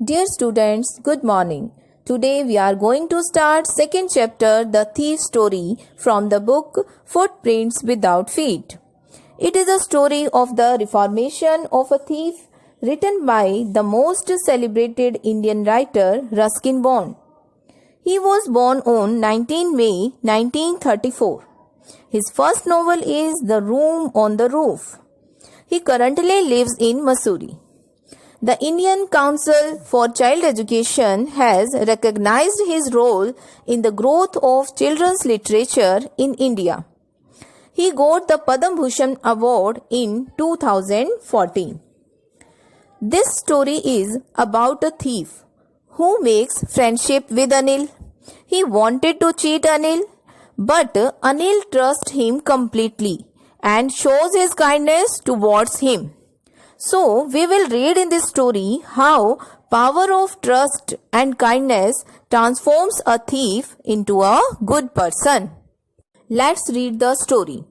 Dear students, good morning. Today we are going to start second chapter, The Thief Story, from the book Footprints Without Feet. It is a story of the reformation of a thief written by the most celebrated Indian writer Ruskin Bond. He was born on 19 May 1934. His first novel is The Room on the Roof. He currently lives in Missouri. The Indian Council for Child Education has recognized his role in the growth of children's literature in India. He got the Padma Bhushan Award in 2014. This story is about a thief who makes friendship with Anil. He wanted to cheat Anil, but Anil trusts him completely and shows his kindness towards him. So, we will read in this story how power of trust and kindness transforms a thief into a good person. Let's read the story.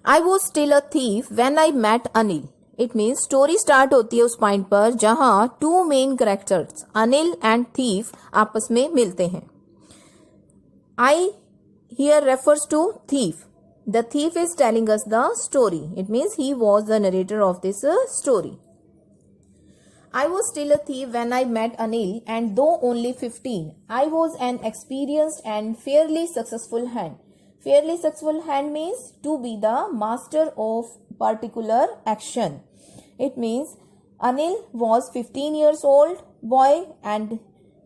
I was still a thief when I met Anil. It means story start होती है उस point पर जहां two main characters Anil and thief आपस में मिलते हैं. I here refers to thief. The thief is telling us the story. It means he was the narrator of this story. I was still a thief when I met Anil, and though only 15, I was an experienced and fairly successful hand. Fairly successful hand means to be the master of particular action. It means Anil was 15 years old boy and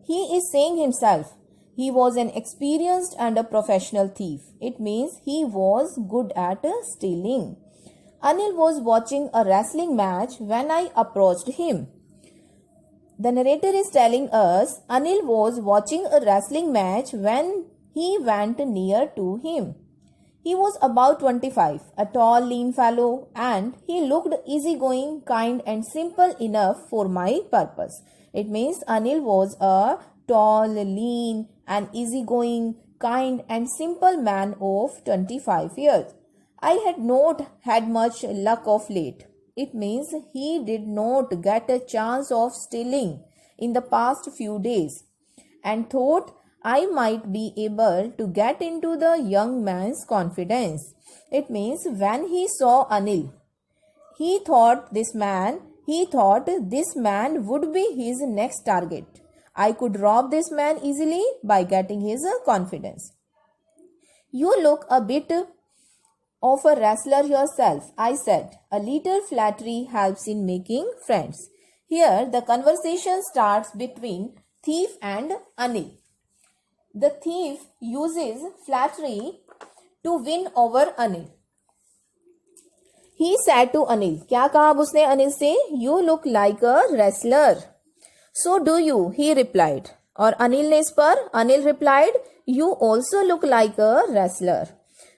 he is saying himself he was an experienced and a professional thief. It means he was good at stealing. Anil was watching a wrestling match when I approached him. The narrator is telling us Anil was watching a wrestling match when he went near to him. He was about 25, a tall, lean fellow, and he looked easygoing, kind, and simple enough for my purpose. It means Anil was a tall, lean, and easygoing, kind, and simple man of 25 years. I had not had much luck of late. It means he did not get a chance of stealing in the past few days and thought I might be able to get into the young man's confidence. It means when he saw Anil, he thought this man would be his next target. I could rob this man easily by getting his confidence. You look a bit of a wrestler yourself, I said. A little flattery helps in making friends. Here, the conversation starts between thief and Anil. The thief uses flattery to win over Anil. He said to Anil, क्या कहा उसने अनिल से? You look like a wrestler. So do you, he replied. और अनिल ने इस पर Anil replied, you also look like a wrestler.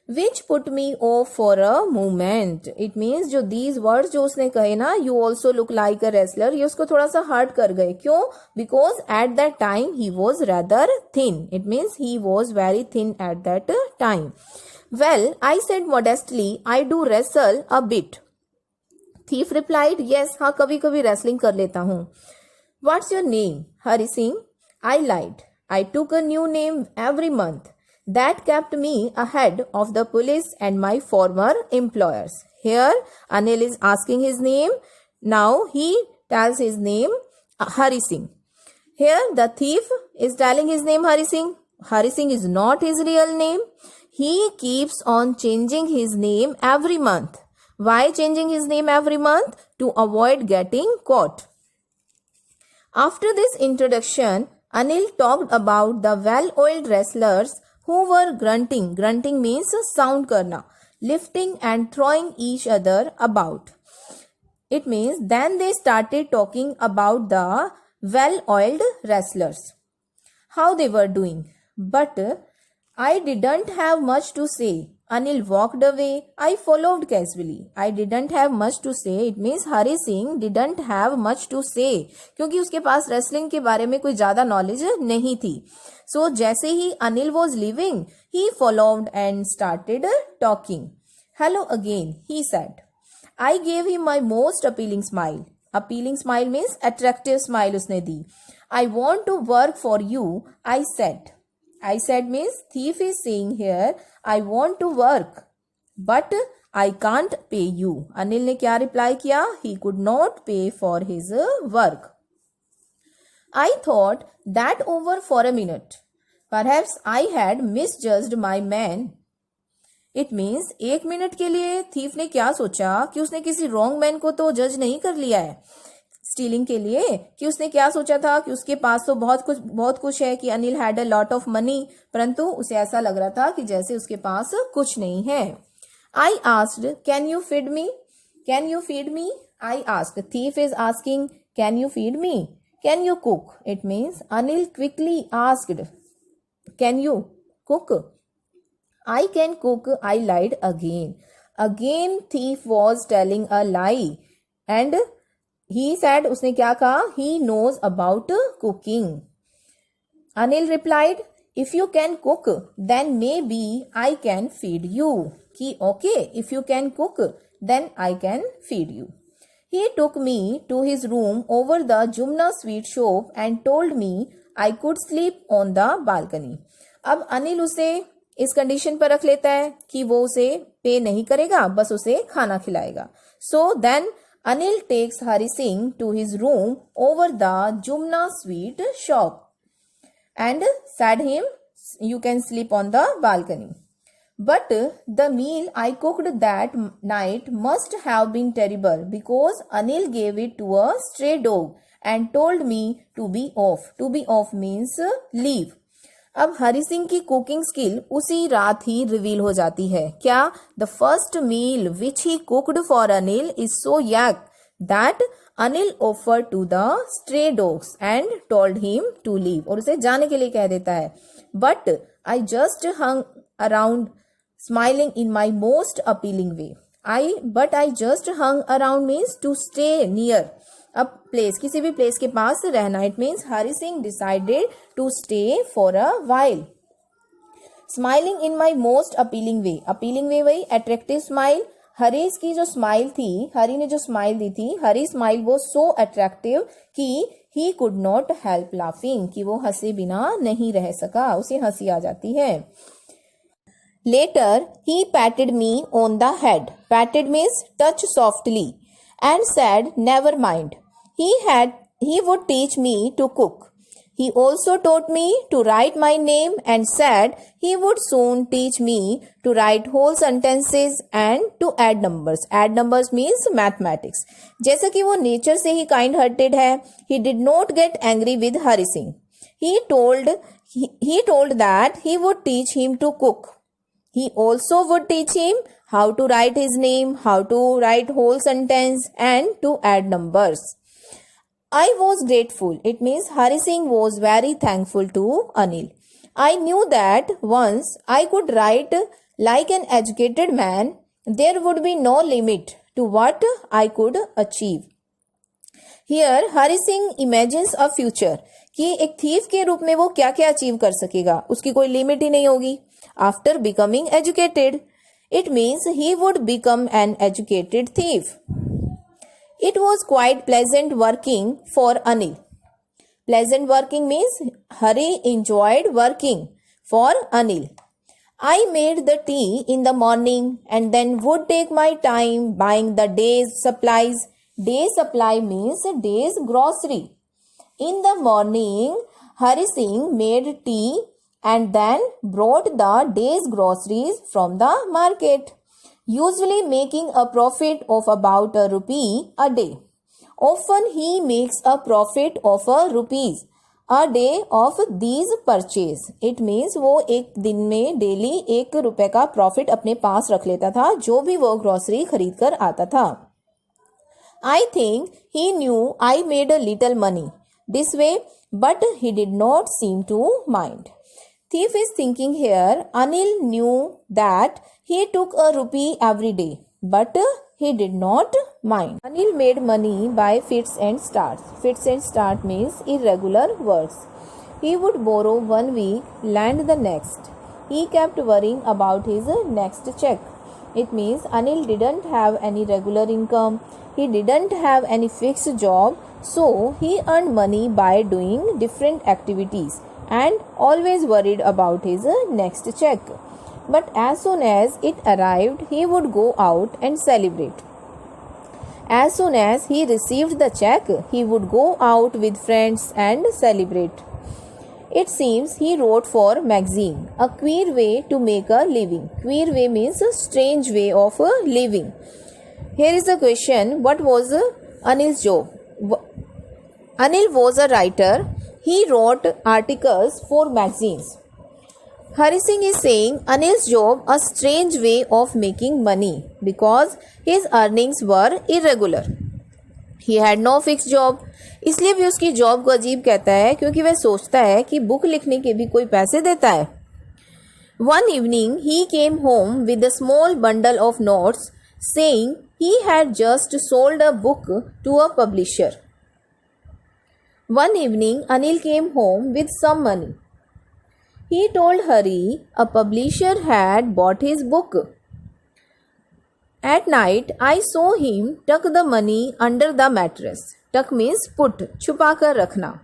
Which put me off for a moment. It means जो these words जो उसने कहे ना, you also look like a wrestler, ये उसको थोड़ा सा hurt कर गए. क्यों? Because at that time he was rather thin. It means he was very thin at that time. Well, I said modestly, I do wrestle a bit. Thief replied, yes, हाँ कभी कभी wrestling कर लेता हूँ. What's your name? Hari Singh. I lied. I took a new name every month. That kept me ahead of the police and my former employers. Here, Anil is asking his name. Now, he tells his name Hari Singh. Here, the thief is telling his name Hari Singh. Hari Singh is not his real name. He keeps on changing his name every month. Why changing his name every month? To avoid getting caught. After this introduction, Anil talked about the well-oiled wrestlers who were grunting. Grunting means sound karna, lifting and throwing each other about. It means then they started talking about the well-oiled wrestlers, how they were doing. But I didn't have much to say. Anil walked away. I followed casually. I didn't have much to say. It means Hari Singh didn't have much to say. क्योंकि उसके पास wrestling के बारे में कोई ज़्यादा knowledge नहीं थी. So जैसे ही Anil was leaving, he followed and started talking. Hello again, he said. I gave him my most appealing smile. Appealing smile means attractive smile उसने दी. I want to work for you, I said. I said means thief is saying here, I want to work, but I can't pay you. Anil ने क्या reply किया? He could not pay for his work. I thought that over for a minute. Perhaps I had misjudged my man. It means 1 minute के लिए thief ने क्या सोचा कि उसने किसी रॉन्ग मैन को तो जज नहीं कर लिया है स्टीलिंग के लिए, कि उसने क्या सोचा था कि उसके पास तो बहुत कुछ है, कि Anil had a lot of money, परंतु उसे ऐसा लग रहा था कि जैसे उसके पास कुछ नहीं है. I asked can you feed me, can you feed me. I asked, thief is asking can you feed me. Can you cook, it means Anil quickly asked can you cook. I can cook, I lied again. Again thief was telling a lie. And he said, उसने क्या कहा? He knows about cooking. Anil replied, if you can cook, then maybe I can feed you. कि okay, if you can cook, then I can feed you. He took me to his room over the Jumna sweet shop and told me I could sleep on the balcony. अब अनिल उसे इस condition पर रख लेता है कि वो उसे पे नहीं करेगा, बस उसे खाना खिलाएगा. So then Anil takes Hari Singh to his room over the Jumna sweet shop and said him you can sleep on the balcony. But the meal I cooked that night must have been terrible because Anil gave it to a stray dog and told me to be off. To be off means leave. अब हरि सिंह की cooking skill उसी रात ही reveal हो जाती है. क्या? The first meal which he cooked for Anil is so yuck that Anil offer to the stray dogs and told him to leave. और उसे जाने के लिए कह देता है. But I just hung around smiling in my most appealing way. But I just hung around means to stay near. अब place, किसी भी प्लेस के पास रहना. It means Hari Singh decided to stay for a while. Smiling in my most appealing way. Appealing way वही attractive smile. Harish की जो smile थी, हरी ने जो स्माइल दी थी, हरी स्माइल वो सो अट्रैक्टिव कि he could not help laughing, कि वो हंसे बिना नहीं रह सका, उसे हंसी आ जाती है. Later he patted me on the head. Patted means touch softly and said never mind. He would teach me to cook. He also taught me to write my name and said he would soon teach me to write whole sentences and to add numbers. Add numbers means mathematics. जैसा कि वो nature से ही kind hearted है, he did not get angry with Hari Singh. He told that he would teach him to cook. He also would teach him how to write his name, how to write whole sentence and to add numbers. I was grateful. It means Hari Singh was very thankful to Anil. I knew that once I could write like an educated man, there would be no limit to what I could achieve. Here Hari Singh imagines a future कि एक thief के रूप में वो क्या क्या achieve कर सकेगा, उसकी कोई लिमिट ही नहीं होगी. After becoming educated, it means he would become an educated thief. It was quite pleasant working for Anil. Pleasant working means Hari enjoyed working for Anil. I made the tea in the morning and then would take my time buying the day's supplies. Day's supply means day's grocery. In the morning, Hari Singh made tea and then brought the day's groceries from the market, usually making a profit of about ₹1 a day. Often he makes a profit of ₹1 a day of these purchase. It means वो एक दिन में daily ₹1 का profit अपने पास रख लेता था, जो भी वो ग्रोसरी खरीद कर आता था. I think he knew I made a little money this way, but he did not seem to mind. Thief is thinking here, Anil knew that he took ₹1 every day, but he did not mind. Anil made money by fits and starts. Fits and start means irregular works. He would borrow 1 week, lend the next. He kept worrying about his next check. It means Anil didn't have any regular income. he didn't have any fixed job, so he earned money by doing different activities and always worried about his next check. But as soon as it arrived, he would go out and celebrate. As soon as he received the check, he would go out with friends and celebrate. It seems he wrote for magazine, a queer way to make a living. Queer way means a strange way of living. Here is the question, what was Anil's job? Anil was a writer. He wrote articles for magazines. Hari Singh is saying Anil's job a strange way of making money because his earnings were irregular. He had no fixed job. इसलिए भी उसकी job को अजीब कहता है क्योंकि वह सोचता है कि बुक लिखने के भी कोई पैसे देता है. One evening he came home with a small bundle of notes saying he had just sold a book to a publisher. One evening Anil came home with some money. He told Hari a publisher had bought his book. At night, I saw him tuck the money under the mattress. Tuck means put, छुपा कर रखना.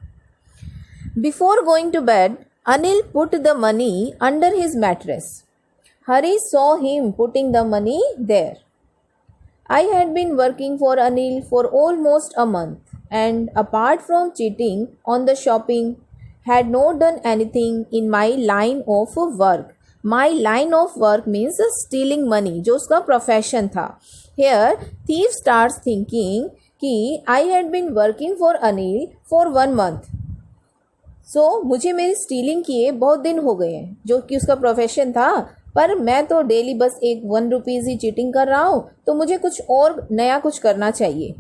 Before going to bed, Anil put the money under his mattress. Hari saw him putting the money there. I had been working for Anil for almost a month and apart from cheating on the shopping, had not done anything in my line of work. My line of work means stealing money, जो उसका profession था. Here, thief starts thinking कि I had been working for Anil for 1 month. So, मुझे मेरी stealing किए बहुत दिन हो गए हैं, जो कि उसका profession था, पर मैं तो डेली बस एक 1 रुपीज़ ही चीटिंग कर रहा हूँ, तो मुझे कुछ और नया कुछ करना चाहिए.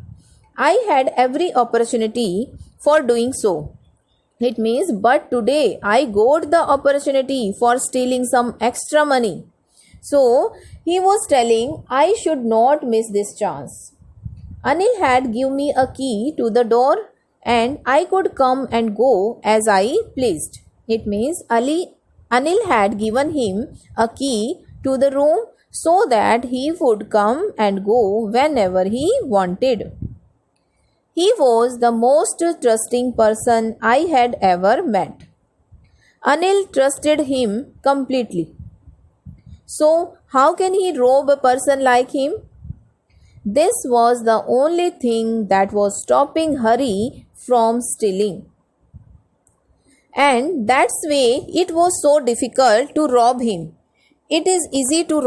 I had every opportunity for doing so. It means, but today I got the opportunity for stealing some extra money. So, he was telling I should not miss this chance. Anil had given me a key to the door and I could come and go as I pleased. It means Anil had given him a key to the room so that he would come and go whenever he wanted. He was the most trusting person I had ever met. Anil trusted him completely. So, how can he rob a person like him? This was the only thing that was stopping Hari from stealing. And that's why it was so difficult to rob him. It is easy to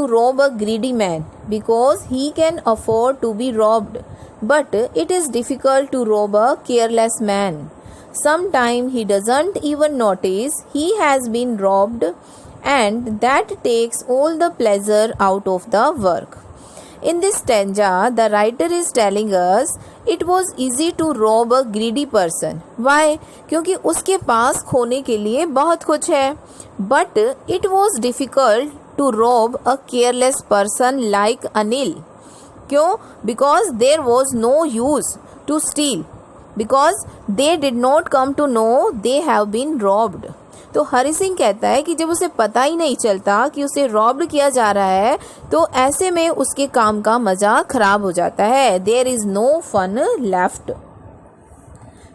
rob a greedy man because he can afford to be robbed. But it is difficult to rob a careless man. Sometimes he doesn't even notice he has been robbed, and that takes all the pleasure out of the work. In this stanza, the writer is telling us it was easy to rob a greedy person. Why? क्योंकि उसके पास खोने के लिए बहुत कुछ है. But it was difficult to rob a careless person like Anil. क्यों? Because there was no use to steal. Because they did not come to know they have been robbed. तो हरि सिंह कहता है कि जब उसे पता ही नहीं चलता कि उसे रॉब्ड किया जा रहा है, तो ऐसे में उसके काम का मजा खराब हो जाता है. There is no fun left.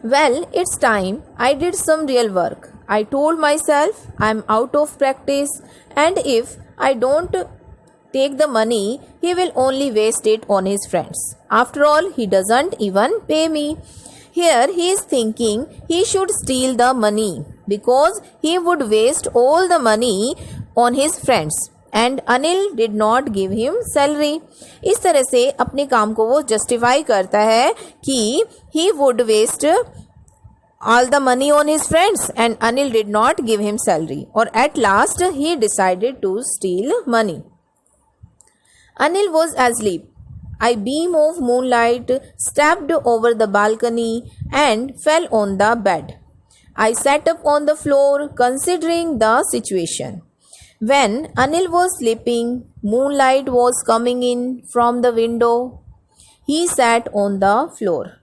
Well, it's time I did some real work. I told myself I'm out of practice, and if I don't take the money, he will only waste it on his friends. After all, he doesn't even pay me. Here he is thinking he should steal the money because he would waste all the money on his friends and Anil did not give him salary. इस तरह से अपने काम को वो justify करता है कि he would waste all the money on his friends and Anil did not give him salary. Or at last he decided to steal money. Anil was asleep. A beam of moonlight stepped over the balcony and fell on the bed. I sat up on the floor considering the situation. When Anil was sleeping, moonlight was coming in from the window. He sat on the floor.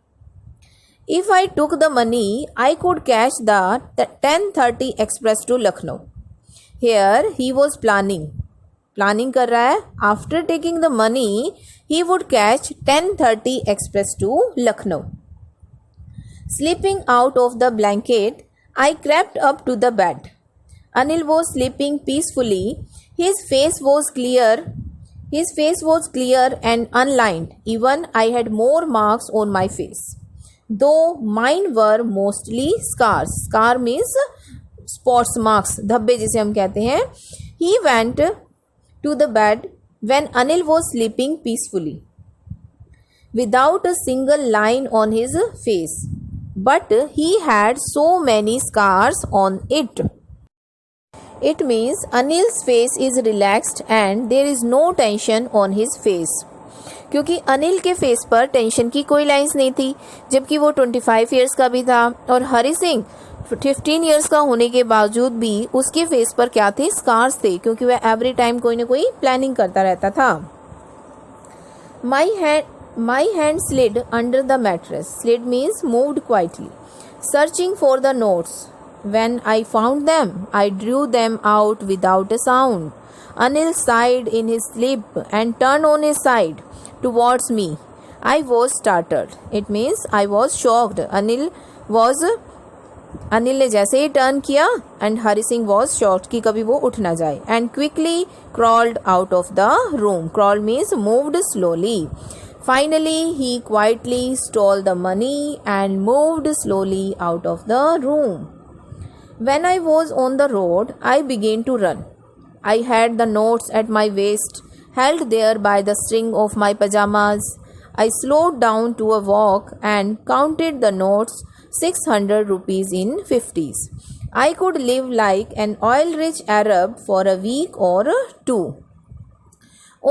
If I took the money, I could catch the 10:30 express to Lucknow. Here he was planning. Planning कर रहा है. After taking the money he would catch 10:30 express to Lucknow. Slipping out of the blanket, I crept up to the bed. Anil was sleeping peacefully. His face was clear and unlined. Even I had more marks on my face, though mine were mostly scars. Scar means spots, marks, धब्बे जिसे हम कहते हैं. He went to the bed when Anil was sleeping peacefully, without a single line on his face, but he had so many scars on it. It means Anil's face is relaxed and there is no tension on his face. क्योंकि अनिल के face पर tension की कोई lines नहीं थी, जबकि वो 25 years का भी था, और हरि सिंह 15 ईयर्स का होने के बावजूद भी उसके फेस पर क्या थे, स्कार्स थे, क्योंकि वह एवरी टाइम कोई ना कोई प्लानिंग करता रहता था. My hand slid under the mattress. Slid means moved quietly, searching for the notes. When I found them, I drew them out without a sound. Anil sighed in his sleep and turned on his side towards me. I was startled. It means I was shocked. Anil ने जैसे ही turn किया and Hari Singh was shocked कि कभी वो उठ ना जाए, and quickly crawled out of the room. Crawl means moved slowly. Finally, he quietly stole the money and moved slowly out of the room. When I was on the road, I began to run. I had the notes at my waist, held there by the string of my pajamas. I slowed down to a walk and counted the notes, 600 rupees in 50s. I could live like an oil-rich Arab for a week or two.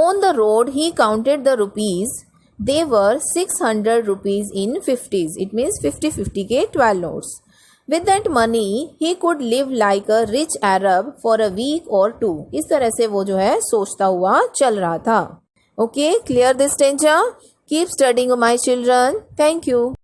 On the road, he counted the rupees. They were 600 rupees in 50s. It means 50-50 के 12 notes. With that money, he could live like a rich Arab for a week or two. इस तरह से वो जो है सोचता हुआ चल रहा था. Okay, clear this stanza. Keep studying, my children. Thank you.